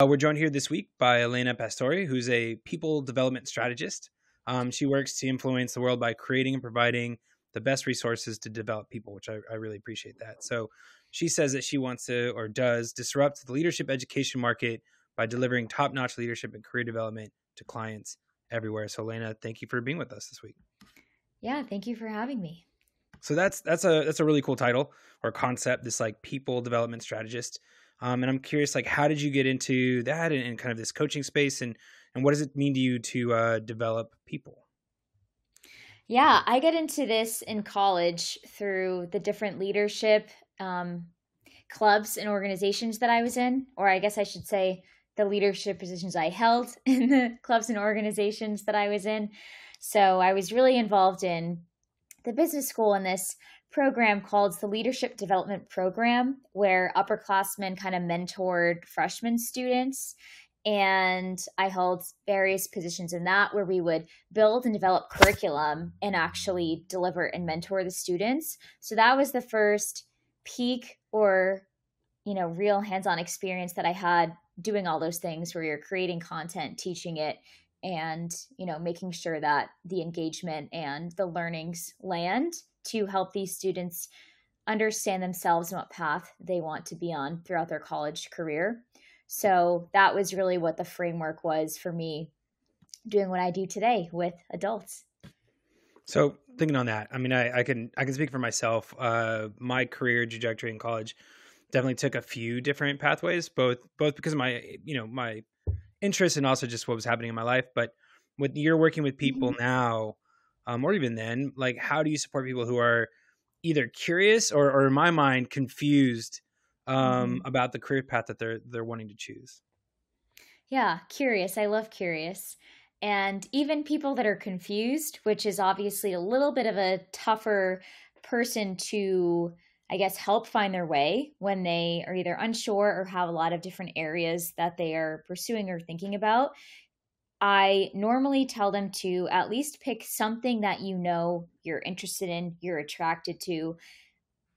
We're joined here this week by Elena Pastore, who's a people development strategist. She works to influence the world by creating and providing the best resources to develop people, which I really appreciate that. So she says that she wants to, or does, disrupt the leadership education market by delivering top-notch leadership and career development to clients everywhere. So Elena, thank you for being with us this week. Yeah, thank you for having me. So that's a really cool title or concept, this like people development strategist. And I'm curious, like, how did you get into that and kind of this coaching space, and what does it mean to you to develop people? Yeah, I got into this in college through the different leadership clubs and organizations that I was in, or I guess I should say the leadership positions I held in the clubs and organizations that I was in. So I was really involved in the business school in this program called the Leadership Development Program, where upperclassmen kind of mentored freshman students. And I held various positions in that, where we would build and develop curriculum and actually deliver and mentor the students. So that was the first peak or, real hands-on experience that I had doing all those things, where you're creating content, teaching it, and making sure that the engagement and the learnings land to help these students understand themselves and what path they want to be on throughout their college career. So that was really what the framework was for me doing what I do today with adults. So thinking on that, I mean, I can speak for myself. My career trajectory in college definitely took a few different pathways, both because of my my interest and also just what was happening in my life. But when you're working with people now, or even then, like, how do you support people who are either curious or in my mind confused about the career path that they're wanting to choose? Yeah, curious. I love curious. And even people that are confused, which is obviously a little bit of a tougher person to, I guess, help find their way when they are either unsure or have a lot of different areas that they are pursuing or thinking about. I normally tell them to at least pick something that you're interested in, you're attracted to,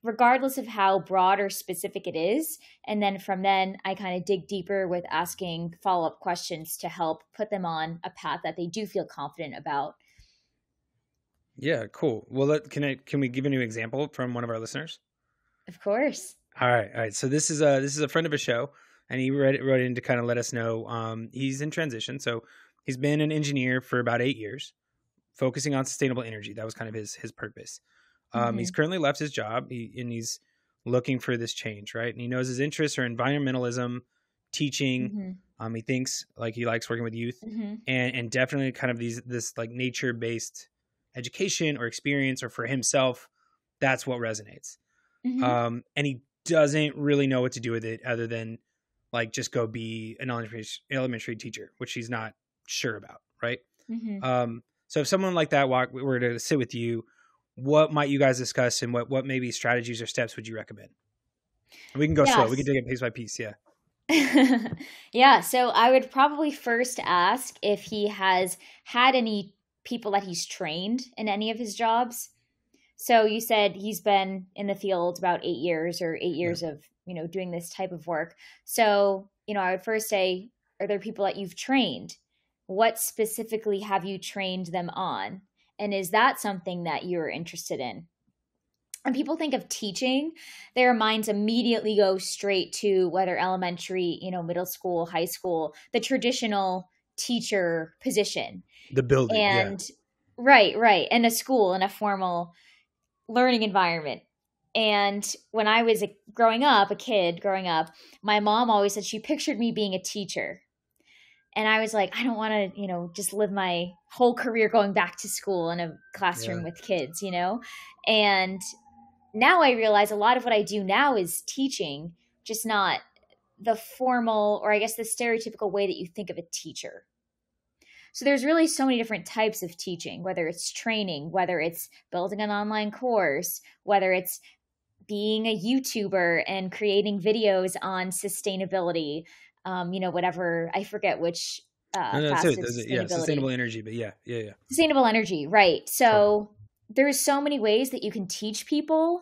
regardless of how broad or specific it is. And then from then, I kind of dig deeper with asking follow-up questions to help put them on a path that they do feel confident about. Yeah, cool. Well, can we give a new example from one of our listeners? Of course. All right. So this is a friend of a show, and he wrote in to kind of let us know he's in transition. So he's been an engineer for about 8 years, focusing on sustainable energy. That was kind of his purpose. He's currently left his job, and he's looking for this change, right? And he knows his interests are environmentalism, teaching. He thinks like he likes working with youth, and definitely kind of this like nature based education or experience, or for himself, that's what resonates. And he doesn't really know what to do with it other than like just go be an elementary teacher, which he's not sure about, right? So if someone like that were to sit with you, what might you guys discuss, and what maybe strategies or steps would you recommend? And we can go slow. We can take it piece by piece. Yeah. Yeah. So I would probably first ask if he has had any people that he's trained in any of his jobs. So you said he's been in the field about 8 years, or 8 years of, doing this type of work. So, I would first say, are there people that you've trained? What specifically have you trained them on? And is that something that you're interested in? When people think of teaching, their minds immediately go straight to whether elementary, middle school, high school, the traditional teacher position. The building. And right. And a school and a formal learning environment. And when I was a kid growing up, my mom always said she pictured me being a teacher. And I was like, I don't want to, just live my whole career going back to school in a classroom with kids, And now I realize a lot of what I do now is teaching, just not the formal, or I guess the stereotypical way that you think of a teacher. So there's really so many different types of teaching, whether it's training, whether it's building an online course, whether it's being a YouTuber and creating videos on sustainability, whatever, I forget which facet of sustainability. Sustainable energy, but yeah. Sustainable energy, right. So there's so many ways that you can teach people,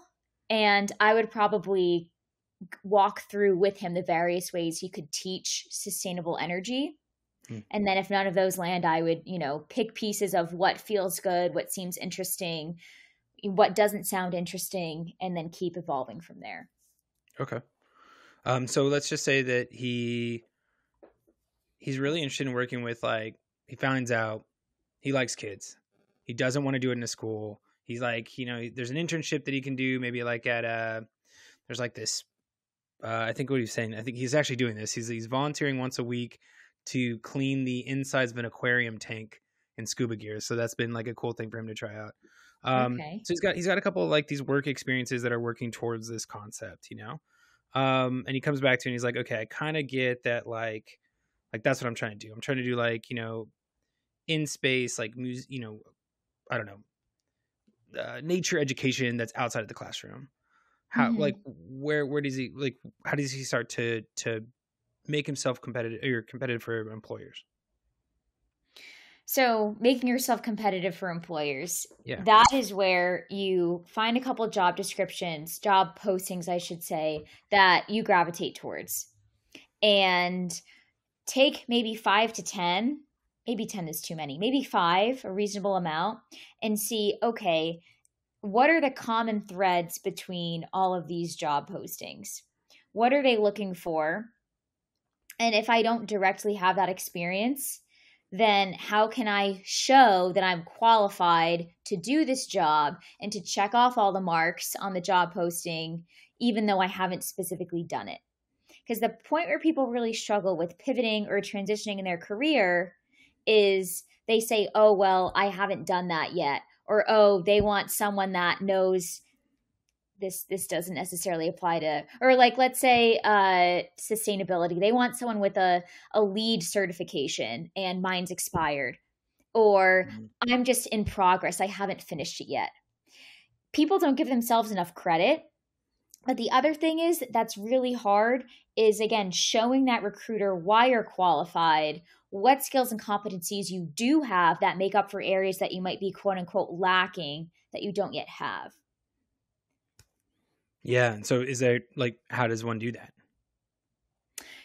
and I would probably walk through with him the various ways he could teach sustainable energy. Hmm. And then if none of those land, I would, pick pieces of what feels good, what seems interesting, what doesn't sound interesting, and then keep evolving from there. Okay. So let's just say that he's really interested in working with, like, he finds out he likes kids. He doesn't want to do it in a school. He's like, there's an internship that he can do, maybe like at there's like this. I think what he's saying. I think he's actually doing this. He's volunteering once a week to clean the insides of an aquarium tank in scuba gear. So that's been like a cool thing for him to try out. Okay. So he's got a couple of like these work experiences that are working towards this concept, and he comes back to me and he's like, okay, I kind of get that, like that's what I'm trying to do. I'm trying to do, like, in space, like music, I don't know, nature education that's outside of the classroom. How, Mm-hmm. like, where does he, like, how does he start to make himself competitive for employers? So, making yourself competitive for employers, Yeah. that is where you find a couple job descriptions, job postings, I should say, that you gravitate towards. And take maybe 5 to 10, maybe 10 is too many, maybe 5, a reasonable amount, and see, okay, what are the common threads between all of these job postings? What are they looking for? And if I don't directly have that experience, then how can I show that I'm qualified to do this job and to check off all the marks on the job posting, even though I haven't specifically done it? Because the point where people really struggle with pivoting or transitioning in their career is they say, oh, well, I haven't done that yet. Or, oh, they want someone that knows this doesn't necessarily apply to, or like, let's say sustainability. They want someone with a LEED certification and mine's expired. Or I'm just in progress. I haven't finished it yet. People don't give themselves enough credit. But the other thing is that's really hard is, again, showing that recruiter why you're qualified, what skills and competencies you do have that make up for areas that you might be, quote unquote, lacking that you don't yet have. Yeah. And so is there, like, how does one do that?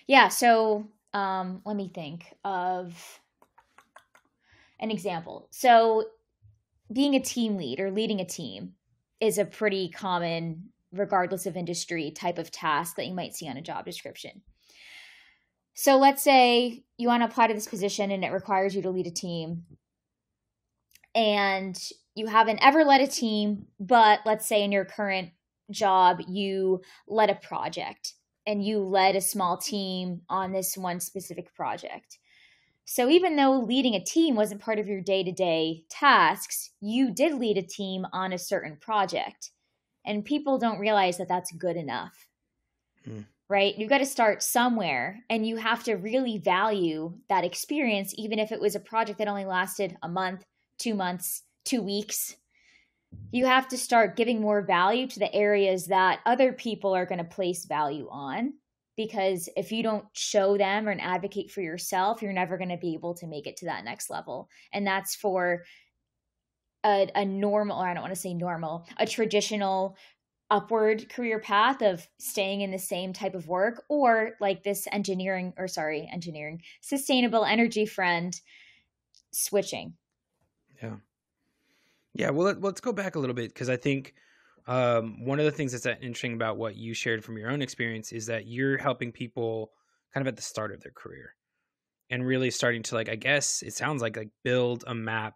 Yeah. So let me think of an example. So being a team lead or leading a team is a pretty common, regardless of industry, type of task that you might see on a job description. So let's say you want to apply to this position and it requires you to lead a team, and you haven't ever led a team, but let's say in your current job, you led a project and you led a small team on this one specific project. So even though leading a team wasn't part of your day-to-day tasks, you did lead a team on a certain project. And people don't realize that that's good enough, right? You've got to start somewhere, and you have to really value that experience, even if it was a project that only lasted a month, 2 months, 2 weeks. You have to start giving more value to the areas that other people are going to place value on, because if you don't show them or advocate for yourself, you're never going to be able to make it to that next level. And that's for a normal, or I don't want to say normal, a traditional upward career path of staying in the same type of work, or like this sustainable energy friend switching. Yeah. Yeah. Well, let's go back a little bit, because I think one of the things that's interesting about what you shared from your own experience is that you're helping people kind of at the start of their career and really starting to, like, I guess it sounds like build a map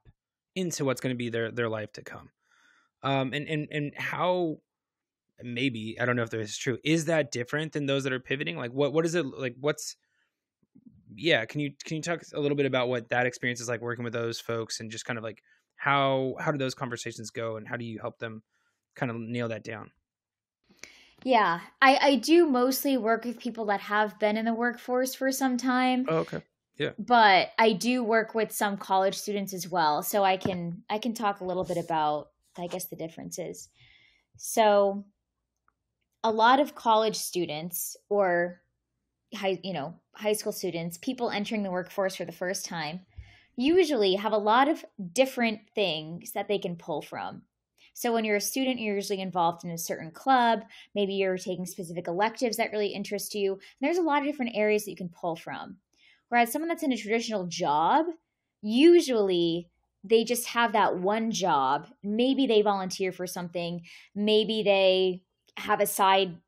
into what's going to be their life to come. And how, maybe, I don't know if this is true, is that different than those that are pivoting? Like, what is it like? Can you talk a little bit about what that experience is like working with those folks, and just kind of like how do those conversations go, and how do you help them kind of nail that down? Yeah, I do mostly work with people that have been in the workforce for some time. Oh, okay. Yeah. But I do work with some college students as well. So I can talk a little bit about, I guess, the differences. So a lot of college students, or high school students, people entering the workforce for the first time, usually have a lot of different things that they can pull from. So when you're a student, you're usually involved in a certain club. Maybe you're taking specific electives that really interest you. And there's a lot of different areas that you can pull from. Whereas someone that's in a traditional job, usually they just have that one job. Maybe they volunteer for something. Maybe they have a side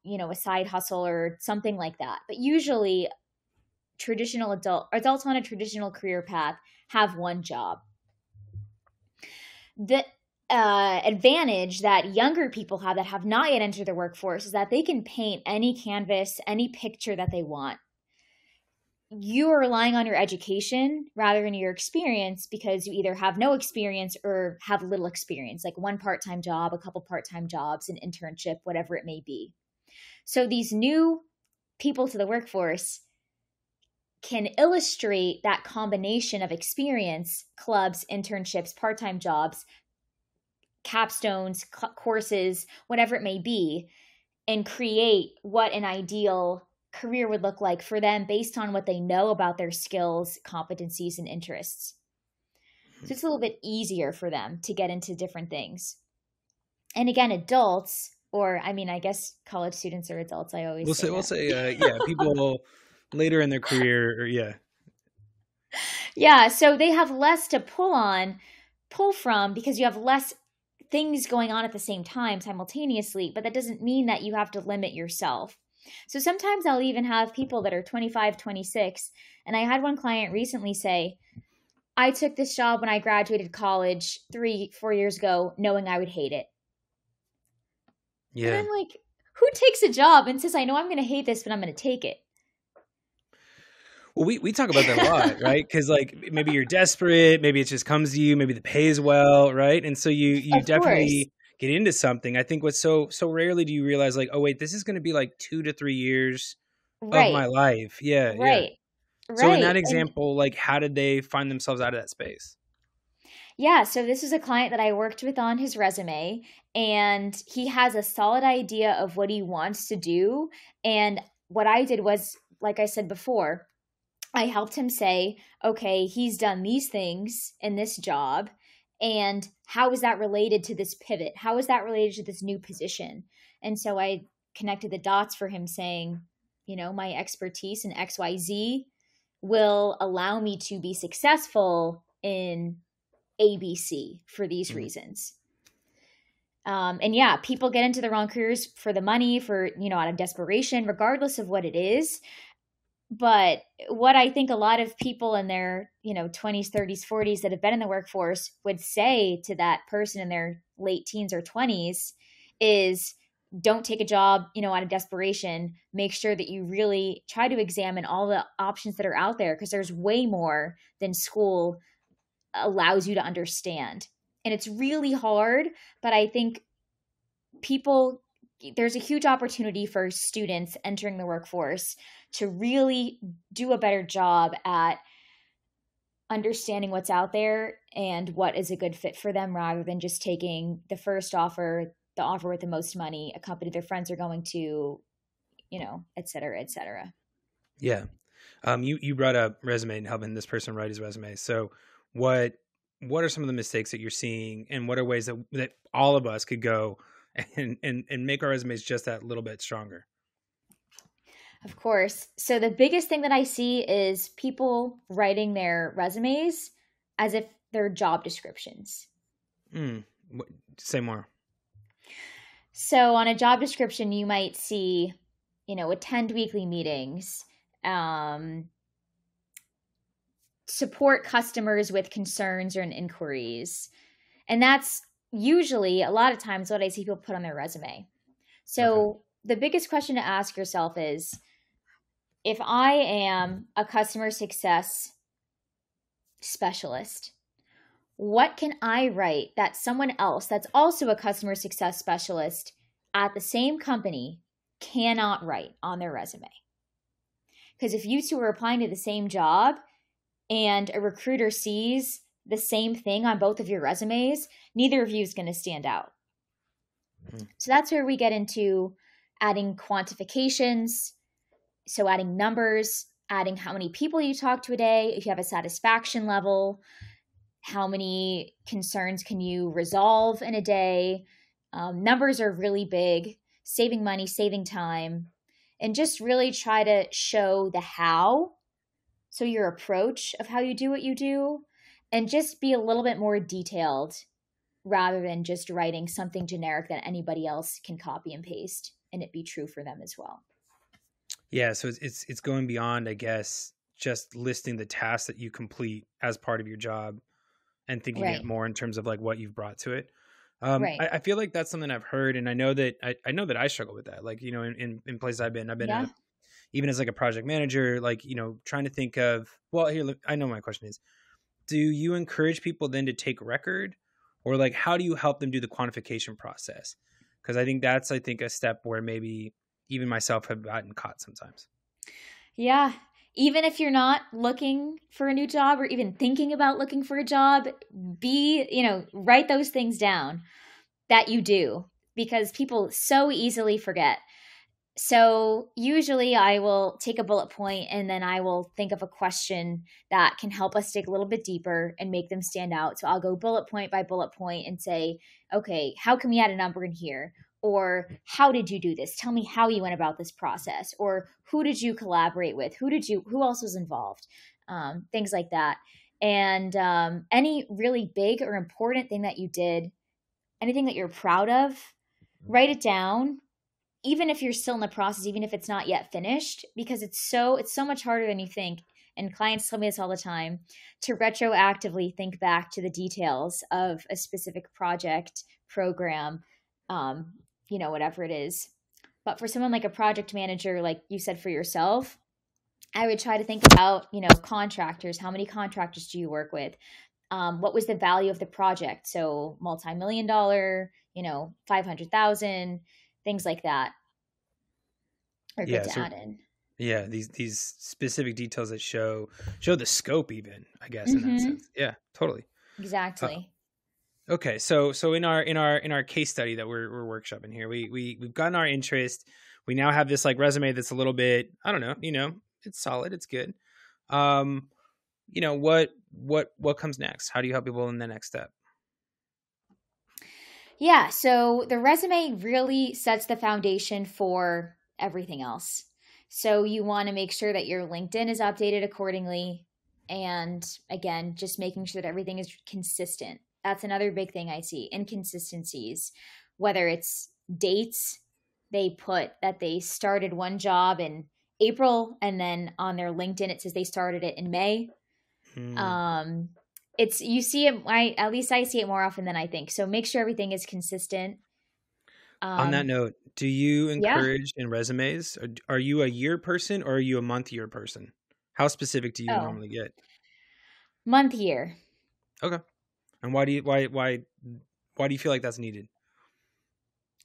hustle or something like that. But usually traditional adults on a traditional career path have one job. The advantage that younger people have that have not yet entered the workforce is that they can paint any canvas, any picture that they want. You are relying on your education rather than your experience because you either have no experience or have little experience, like one part-time job, a couple part-time jobs, an internship, whatever it may be. So these new people to the workforce can illustrate that combination of experience, clubs, internships, part-time jobs, capstones, courses, whatever it may be, and create what an ideal career would look like for them based on what they know about their skills, competencies, and interests. So it's a little bit easier for them to get into different things. And again, adults, or I mean, I guess college students are adults. I always we'll say people later in their career, yeah. So they have less to pull from because you have less things going on at the same time simultaneously, but that doesn't mean that you have to limit yourself. So sometimes I'll even have people that are 25, 26, and I had one client recently say, I took this job when I graduated college 3-4 years ago, knowing I would hate it. Yeah. And I'm like, who takes a job and says, I know I'm going to hate this, but I'm going to take it? Well, we talk about that a lot, right? Because like maybe you're desperate, maybe it just comes to you, maybe the pay is well, right? And so you definitely get into something. I think what's so rarely do you realize like, oh wait, this is going to be like 2 to 3 years of my life. Yeah. Right. So in that example, like how did they find themselves out of that space? Yeah. So this is a client that I worked with on his resume, and he has a solid idea of what he wants to do. And what I did was, like I said before, I helped him say, okay, he's done these things in this job. And how is that related to this pivot? How is that related to this new position? And so I connected the dots for him saying, my expertise in XYZ will allow me to be successful in ABC for these reasons. And yeah, people get into the wrong careers for the money, for, out of desperation, regardless of what it is. But what I think a lot of people in their, 20s, 30s, 40s that have been in the workforce would say to that person in their late teens or 20s is don't take a job, out of desperation. Make sure that you really try to examine all the options that are out there because there's way more than school allows you to understand. And it's really hard, but I think there's a huge opportunity for students entering the workforce to really do a better job at understanding what's out there and what is a good fit for them rather than just taking the first offer, the offer with the most money, a company their friends are going to, et cetera, et cetera. Yeah. You brought up resume and helping this person write his resume. So what are some of the mistakes that you're seeing, and what are ways that all of us could go and make our resumes just that little bit stronger? Of course. So the biggest thing that I see is people writing their resumes as if they're job descriptions. Say more. So on a job description, you might see, attend weekly meetings, support customers with concerns or inquiries. And that's usually a lot of times what I see people put on their resume. So the biggest question to ask yourself is, if I am a customer success specialist, what can I write that someone else that's also a customer success specialist at the same company cannot write on their resume? Because if you two are applying to the same job and a recruiter sees the same thing on both of your resumes, neither of you is going to stand out. So that's where we get into adding quantifications. So adding numbers, adding how many people you talk to a day, if you have a satisfaction level, how many concerns can you resolve in a day, Numbers are really big, saving money, saving time, and just really try to show the how. So your approach of how you do what you do, and just be a little bit more detailed rather than just writing something generic that anybody else can copy and paste and it be true for them as well. Yeah, so it's going beyond, I guess, just listing the tasks that you complete as part of your job and thinking it Right. more in terms of like what you've brought to it. Right. I feel like that's something I've heard, and I know that I know that I struggle with that. Like, you know, in places I've been Yeah. a, even as like a project manager, like, you know, trying to think of, well, here, look, I know my question is, do you encourage people then to take record, or like, how do you help them do the quantification process? Because I think a step where maybe even myself have gotten caught sometimes. Yeah. Even if you're not looking for a new job or even thinking about looking for a job, write those things down that you do, because people so easily forget. So usually I will take a bullet point and then I will think of a question that can help us dig a little bit deeper and make them stand out. So I'll go bullet point by bullet point and say, okay, how can we add a number in here? Or how did you do this? Tell me how you went about this process. Or who did you collaborate with? Who else was involved? Things like that. And any really big or important thing that you did, anything that you're proud of, write it down, even if you're still in the process, even if it's not yet finished, because it's so much harder than you think. And clients tell me this all the time, to retroactively think back to the details of a specific project, program, whatever it is. But for someone like a project manager, like you said for yourself, I would try to think about, contractors. How many contractors do you work with? What was the value of the project? So multi-million-dollar, 500,000, things like that are good Yeah. to So add in. yeah, these specific details that show the scope, even, I guess, in that Mm-hmm. sense. Yeah, totally. Uh, Exactly. okay, so in our case study that we're workshopping here, we've gotten our interest. We now have this like resume that's a little bit, I don't know, it's solid, it's good. Um, what comes next? How do you help people in the next step? Yeah. So the resume really sets the foundation for everything else. So you want to make sure that your LinkedIn is updated accordingly. And again, just making sure that everything is consistent. That's another big thing I see, inconsistencies, whether it's dates, they put that they started one job in April and then on their LinkedIn it says they started it in May. Hmm. Um, it's you see it. At least I see it more often than I think. So make sure everything is consistent. On that Um, note, do you yeah. encourage in resumes? Are you a year person or are you a month year person? How specific do you Oh, normally get? month year. Okay, and why do you feel like that's needed?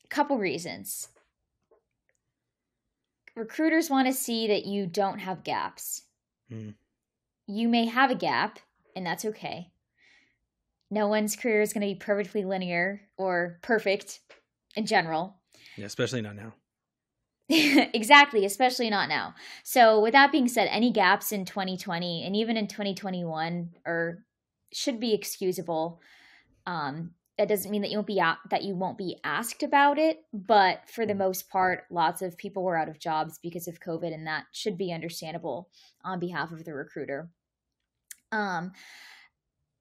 Couple reasons. Recruiters want to see that you don't have gaps. Hmm. You may have a gap, and that's okay. No one's career is going to be perfectly linear or perfect in general. Yeah, especially not now. Exactly, especially not now. So, with that being said, any gaps in 2020 and even in 2021 should be excusable. That doesn't mean that you won't be asked about it, but for the most part, lots of people were out of jobs because of COVID, and that should be understandable on behalf of the recruiter. Um,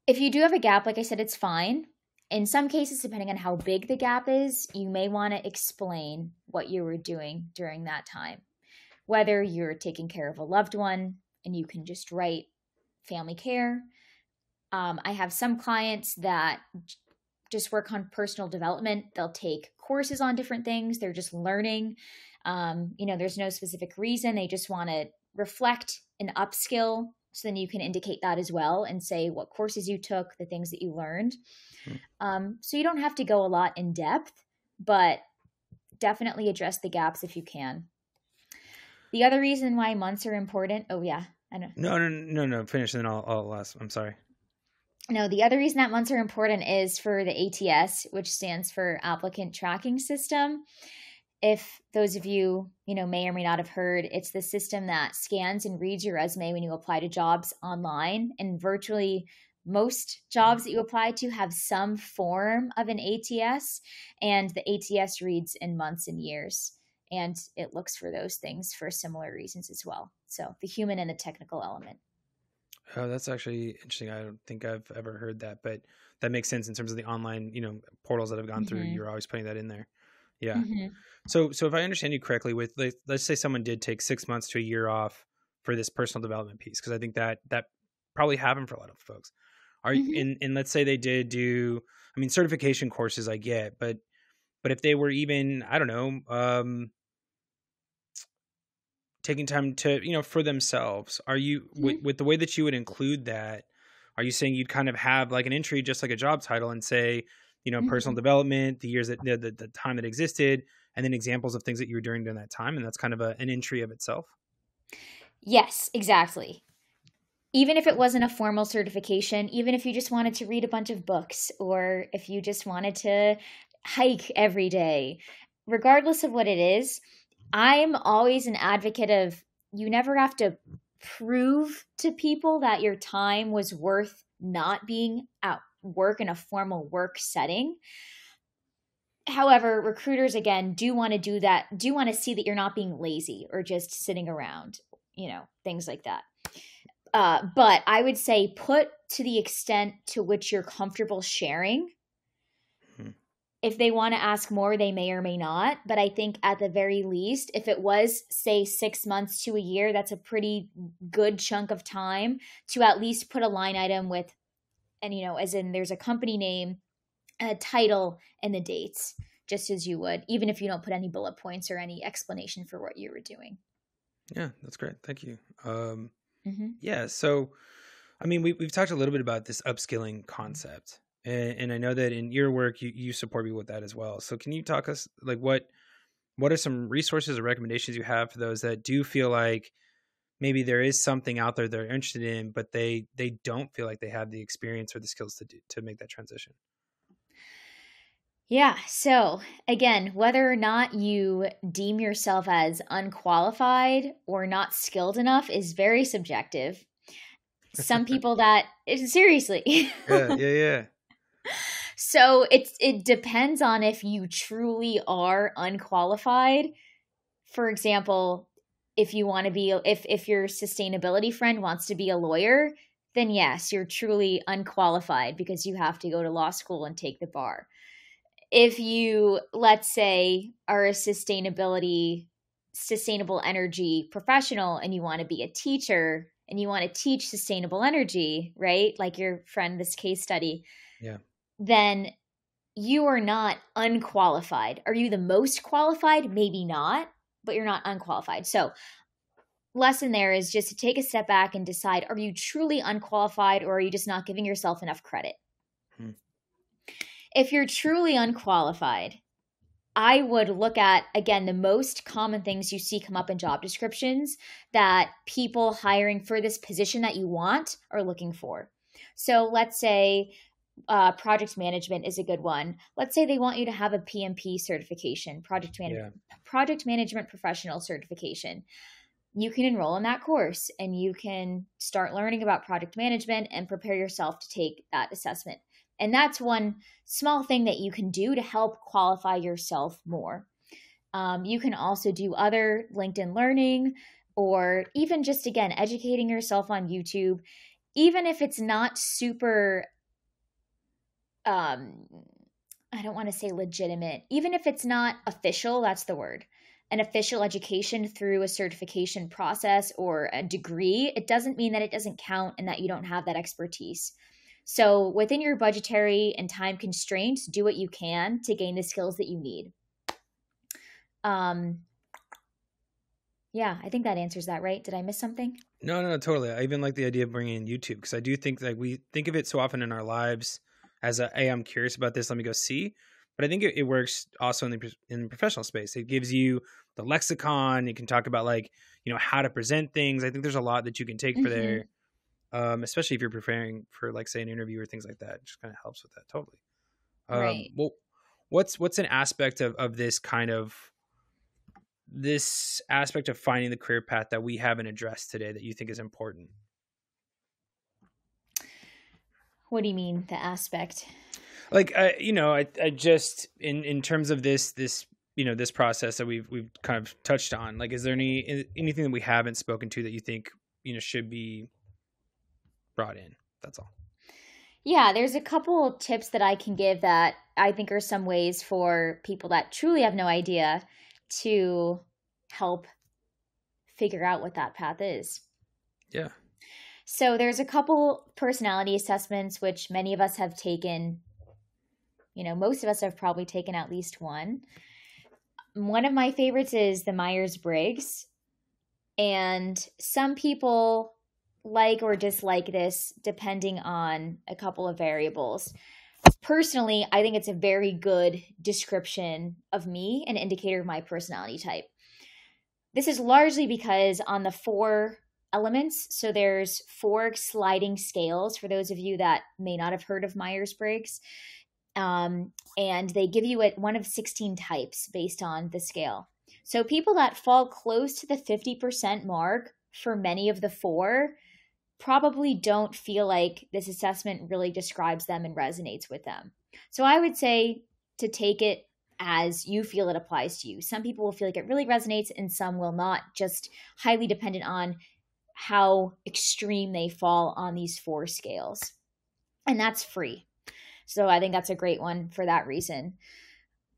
if you do have a gap, like I said, it's fine. In some cases, depending on how big the gap is, you may want to explain what you were doing during that time. Whether you're taking care of a loved one and you can just write family care. I have some clients that just work on personal development. They'll take courses on different things. They're just learning. There's no specific reason. They just want to reflect and upskill. So then you can indicate that as well and say what courses you took, the things that you learned. So you don't have to go a lot in depth, but definitely address the gaps if you can. The other reason why months are important. Oh yeah, I know. No. Finish, and then I'll ask. I'm sorry. No, the other reason that months are important is for the ATS, which stands for Applicant Tracking System. If those of you, may or may not have heard, it's the system that scans and reads your resume when you apply to jobs online and virtually Most jobs that you apply to have some form of an ATS, and the ATS reads in months and years. And it looks for those things for similar reasons as well. So the human and the technical element. Oh, that's actually interesting. I don't think I've ever heard that, but that makes sense in terms of the online, portals that I've gone through. Mm-hmm. You're always putting that in there. Yeah. Mm-hmm. So if I understand you correctly, with let's say someone did take 6 months to a year off for this personal development piece, because I think that probably happened for a lot of folks. Are Mm-hmm. and let's say they did do, I mean, certification courses I get, but if they were even, I don't know, taking time to, for themselves, are you with the way that you would include that, are you saying you'd kind of have like an entry, just like a job title, and say, personal Mm-hmm. development, the years that the time that existed, and then examples of things that you were doing during that time, and that's kind of an entry of itself? Yes, exactly. Even if it wasn't a formal certification, even if you just wanted to read a bunch of books, or if you just wanted to hike every day, regardless of what it is, I'm always an advocate of, you never have to prove to people that your time was worth not being at work in a formal work setting. However, recruiters, again, do want to do that, do want to see that you're not being lazy or just sitting around, things like that. But I would say, put to the extent to which you're comfortable sharing. Hmm. If they want to ask more, they may or may not. But I think at the very least, if it was, say, 6 months to a year, that's a pretty good chunk of time to at least put a line item with, and, as in there's a company name, a title, and the dates, just as you would, even if you don't put any bullet points or any explanation for what you were doing. Yeah, that's great. Thank you. Mm-hmm. Yeah. So, I mean, we've talked a little bit about this upskilling concept, and I know that in your work, you support me with that as well. So can you talk us, like, what are some resources or recommendations you have for those that do feel like maybe there is something out there they're interested in, but they don't feel like they have the experience or the skills to make that transition? Yeah. So, again, whether or not you deem yourself as unqualified or not skilled enough is very subjective. Some people that, seriously. Yeah, yeah, yeah. So it depends on if you truly are unqualified. For example, if you want to be, if your sustainability friend wants to be a lawyer, then yes, you're truly unqualified because you have to go to law school and take the bar. If you, let's say, are a sustainable energy professional and you want to be a teacher and you want to teach sustainable energy, right? Like your friend, this case study, Yeah. then you are not unqualified. Are you the most qualified? Maybe not, but you're not unqualified. So, lesson there is just to take a step back and decide, are you truly unqualified, or are you just not giving yourself enough credit? Hmm. If you're truly unqualified, I would look at, again, the most common things you see come up in job descriptions that people hiring for this position that you want are looking for. So let's say project management is a good one. Let's say they want you to have a PMP certification, Yeah. project management professional certification. You can enroll in that course and you can start learning about project management and prepare yourself to take that assessment. And that's one small thing that you can do to help qualify yourself more. You can also do other LinkedIn learning, or even just, again, educating yourself on YouTube, even if it's not super, I don't want to say legitimate, even if it's not official, that's the word. An official education through a certification process or a degree, it doesn't mean that it doesn't count and that you don't have that expertise. So, within your budgetary and time constraints, do what you can to gain the skills that you need. Um, yeah, I think that answers that, right? Did I miss something? No, no, totally. I even like the idea of bringing in YouTube, because I do think that we think of it so often in our lives as a, hey, I'm curious about this, let me go see. But I think it works also in the professional space. It gives you the lexicon. You can talk about, like, how to present things. I think there's a lot that you can take for Mm-hmm. there, especially if you're preparing for, like, say, an interview or things like that. It just kind of helps with that. Totally. Right. Well, what's an aspect of this aspect of finding the career path that we haven't addressed today that you think is important? What do you mean, the aspect? Like, I just in terms of this this process that we've kind of touched on, like, is there anything that we haven't spoken to that you think should be brought in? That's all. Yeah, there's a couple tips that I can give that I think are some ways for people that truly have no idea to help figure out what that path is. Yeah. So there's a couple personality assessments which many of us have taken. Most of us have probably taken at least one. One of my favorites is the Myers-Briggs, and some people like or dislike this depending on a couple of variables. Personally, I think it's a very good description of me, an indicator of my personality type. This is largely because on the 4 elements, so there's 4 sliding scales for those of you that may not have heard of Myers-Briggs. And they give you one of 16 types based on the scale. So people that fall close to the 50% mark for many of the 4 probably don't feel like this assessment really describes them and resonates with them. So I would say to take it as you feel it applies to you. Some people will feel like it really resonates and some will not, just highly dependent on how extreme they fall on these 4 scales. And that's free. So I think that's a great one for that reason.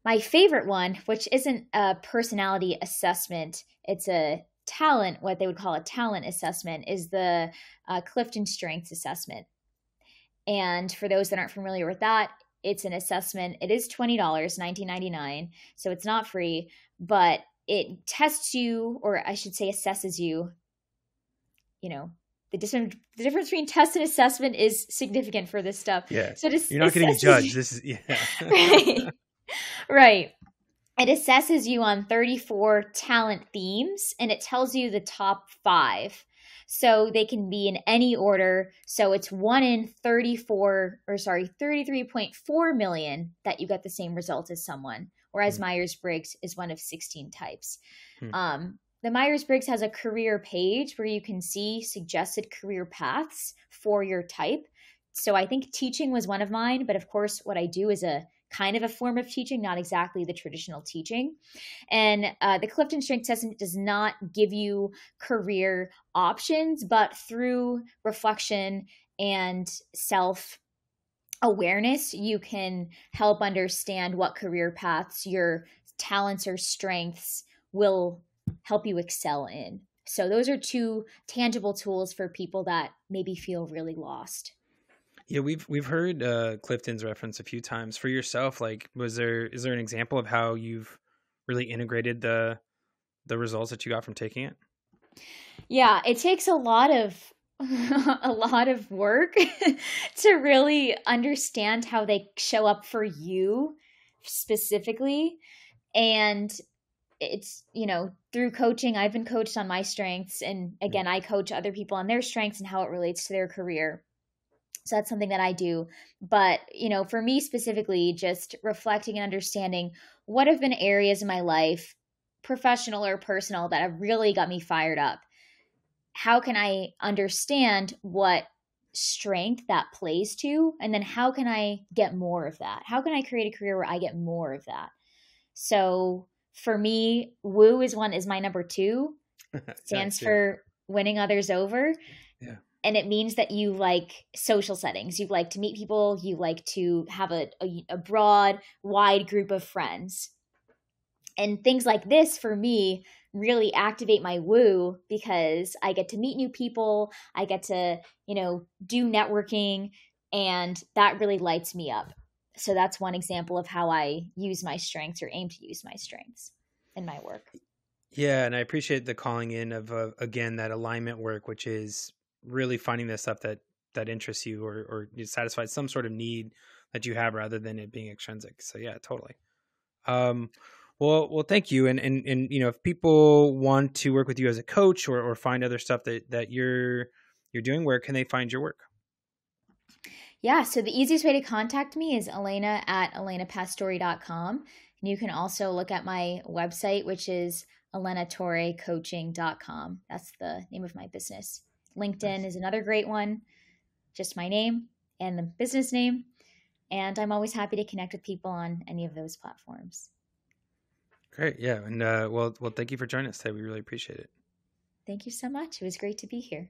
My favorite one, which isn't a personality assessment, it's a talent, what they would call a talent assessment, is the Clifton Strengths Assessment. And for those that aren't familiar with that, it's an assessment. It is $20, $19.99, so it's not free, but it tests you, or I should say assesses you. The difference between test and assessment is significant for this stuff. Yeah. So you're not getting judged. This is, yeah. Right. Right. It assesses you on 34 talent themes, and it tells you the top 5. So they can be in any order. So it's 1 in 33.4 million that you get the same result as someone, whereas Myers-Briggs is one of 16 types. The Myers-Briggs has a career page where you can see suggested career paths for your type. So I think teaching was one of mine, but of course what I do is a kind of a form of teaching, not exactly the traditional teaching. And the Clifton Strengths Assessment does not give you career options, but through reflection and self-awareness, you can help understand what career paths your talents or strengths will help you excel in. So those are 2 tangible tools for people that maybe feel really lost. Yeah, we've heard Clifton's reference a few times. For yourself, like, is there an example of how you've really integrated the results that you got from taking it? Yeah, it takes a lot of work to really understand how they show up for you specifically. And it's, through coaching, I've been coached on my strengths. And again, I coach other people on their strengths and how it relates to their career. So that's something that I do. But, for me specifically, just reflecting and understanding what have been areas in my life, professional or personal, that have really got me fired up. How can I understand what strength that plays to? And then how can I get more of that? How can I create a career where I get more of that? So for me, woo is my number 2. Stands for winning others over. Yeah. And it means that you like social settings. You like to meet people. You like to have a broad, wide group of friends. And things like this, for me, really activate my woo because I get to meet new people. I get to, do networking, and that really lights me up. So that's one example of how I use my strengths, or aim to use my strengths in my work. Yeah, and I appreciate the calling in of, again, that alignment work, which is really finding the stuff that interests you or satisfies some sort of need that you have rather than it being extrinsic. So yeah, totally. Well, thank you. And if people want to work with you as a coach or find other stuff that you're doing, where can they find your work? Yeah, so the easiest way to contact me is Elena at elenapastore.com. And you can also look at my website, which is elenatorecoaching.com. That's the name of my business. LinkedIn is another great one. Just my name, and the business name. And I'm always happy to connect with people on any of those platforms. Great. Yeah. And well, thank you for joining us today. We really appreciate it. Thank you so much. It was great to be here.